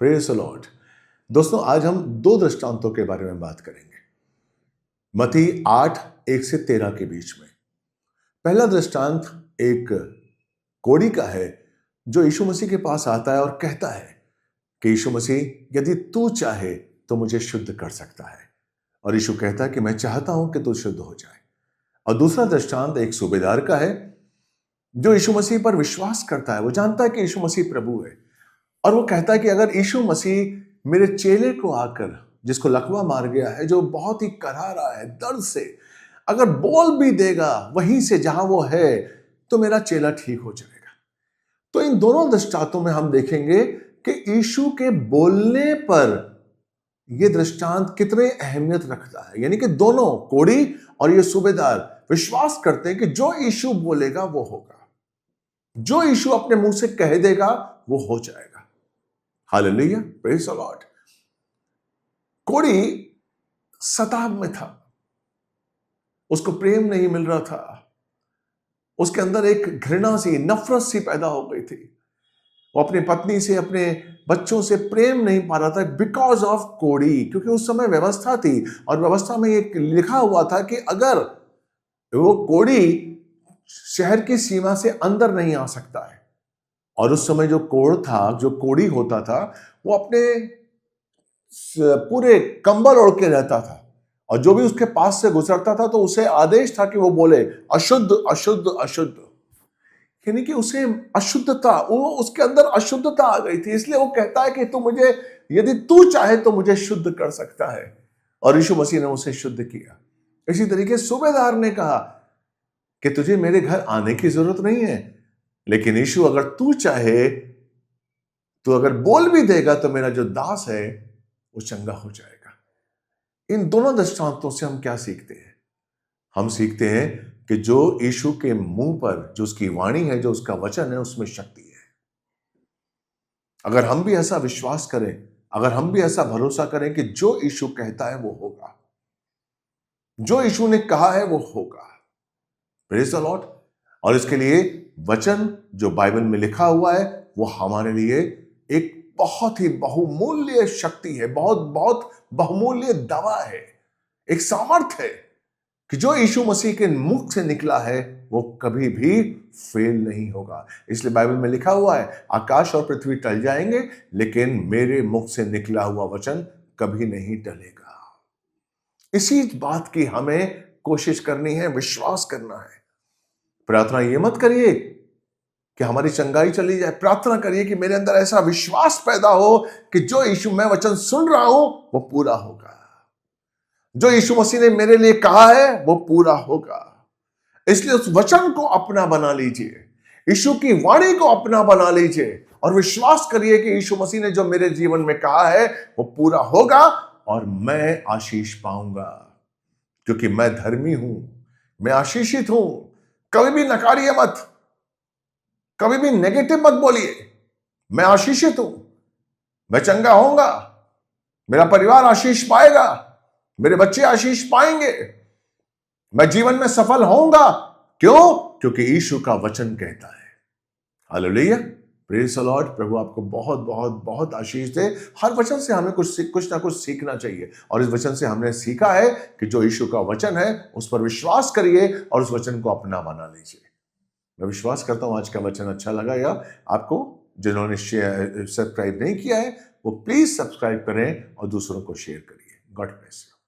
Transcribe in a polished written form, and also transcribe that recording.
Praise the Lord. दोस्तों, आज हम दो दृष्टांतों के बारे में बात करेंगे। मत्ती 8:1 से 13 के बीच में पहला दृष्टांत एक कोढ़ी का है जो यीशु मसीह के पास आता है और कहता है कि यीशु मसीह, यदि तू चाहे तो मुझे शुद्ध कर सकता है। और यीशु कहता है कि मैं चाहता हूं कि तू शुद्ध हो जाए। और दूसरा दृष्टांत एक सूबेदार का है जो यीशु मसीह पर विश्वास करता है। वो जानता है कि यीशु मसीह प्रभु है और वो कहता है कि अगर यीशु मसीह मेरे चेले को आकर, जिसको लकवा मार गया है, जो बहुत ही करहा रहा है दर्द से, अगर बोल भी देगा वहीं से जहां वो है, तो मेरा चेला ठीक हो जाएगा। तो इन दोनों दृष्टांतों में हम देखेंगे कि यीशु के बोलने पर यह दृष्टांत कितने अहमियत रखता है। यानी कि दोनों, कोढ़ी और ये सूबेदार, विश्वास करते हैं कि जो यीशु बोलेगा वो होगा, जो यीशु अपने मुंह से कह देगा वो हो जाएगा। Hallelujah, praise the Lord. कोढ़ी सताव में था, उसको प्रेम नहीं मिल रहा था, उसके अंदर एक घृणा सी, नफरत सी पैदा हो गई थी। वो अपनी पत्नी से, अपने बच्चों से प्रेम नहीं पा रहा था बिकॉज ऑफ कोढ़ी। क्योंकि उस समय व्यवस्था थी और व्यवस्था में एक लिखा हुआ था कि अगर वो कोढ़ी शहर की सीमा से अंदर नहीं आ सकता है। और उस समय जो कोढ़ था, जो कोढ़ी होता था, वो अपने पूरे कंबल ओढ़ के रहता था और जो भी उसके पास से गुजरता था तो उसे आदेश था कि वो बोले अशुद्ध अशुद्ध अशुद्ध। यानी कि उसे अशुद्धता, वो उसके अंदर अशुद्धता आ गई थी। इसलिए वो कहता है कि तू मुझे, यदि तू चाहे तो मुझे शुद्ध कर सकता है। और यीशु मसीह ने उसे शुद्ध किया। इसी तरीके सूबेदार ने कहा कि तुझे मेरे घर आने की जरूरत नहीं है, लेकिन यीशु अगर तू चाहे तो अगर बोल भी देगा तो मेरा जो दास है वो चंगा हो जाएगा। इन दोनों दृष्टांतों से हम क्या सीखते हैं? हम सीखते हैं कि जो यीशु के मुंह पर, जो उसकी वाणी है, जो उसका वचन है, उसमें शक्ति है। अगर हम भी ऐसा विश्वास करें, अगर हम भी ऐसा भरोसा करें कि जो यीशु कहता है वो होगा, जो यीशु ने कहा है वो होगा। Praise the Lord. और इसके लिए वचन जो बाइबल में लिखा हुआ है वो हमारे लिए एक बहुत ही बहुमूल्य शक्ति है, बहुत बहुत बहुमूल्य दवा है, एक सामर्थ्य है कि जो यीशु मसीह के मुख से निकला है वो कभी भी फेल नहीं होगा। इसलिए बाइबल में लिखा हुआ है, आकाश और पृथ्वी टल जाएंगे लेकिन मेरे मुख से निकला हुआ वचन कभी नहीं टलेगा। इसी बात की हमें कोशिश करनी है, विश्वास करना है। प्रार्थना ये मत करिए कि हमारी चंगाई चली जाए, प्रार्थना करिए कि मेरे अंदर ऐसा विश्वास पैदा हो कि जो यीशु, मैं वचन सुन रहा हूं वो पूरा होगा, जो यीशु मसीह ने मेरे लिए कहा है वो पूरा होगा। इसलिए उस वचन को अपना बना लीजिए, यीशु की वाणी को अपना बना लीजिए और विश्वास करिए कि यीशु मसीह ने जो मेरे जीवन में कहा है वो पूरा होगा और मैं आशीष पाऊंगा, क्योंकि मैं धर्मी हूं, मैं आशीषित हूं। कभी भी नकारिए मत, कभी भी नेगेटिव मत बोलिए। मैं आशीषित हूं, मैं चंगा होऊंगा, मेरा परिवार आशीष पाएगा, मेरे बच्चे आशीष पाएंगे, मैं जीवन में सफल होऊंगा। क्यों? क्योंकि यीशु का वचन कहता है। Hallelujah, praise the Lord. प्रभु आपको बहुत बहुत बहुत आशीष दे। हर वचन से हमें कुछ ना कुछ सीखना चाहिए और इस वचन से हमने सीखा है कि जो यीशु का वचन है उस पर विश्वास करिए और उस वचन को अपना बना लीजिए। मैं विश्वास करता हूं आज का वचन अच्छा लगा या आपको। जिन्होंने सब्सक्राइब नहीं किया है वो प्लीज सब्सक्राइब करें और दूसरों को शेयर करिए। God bless you.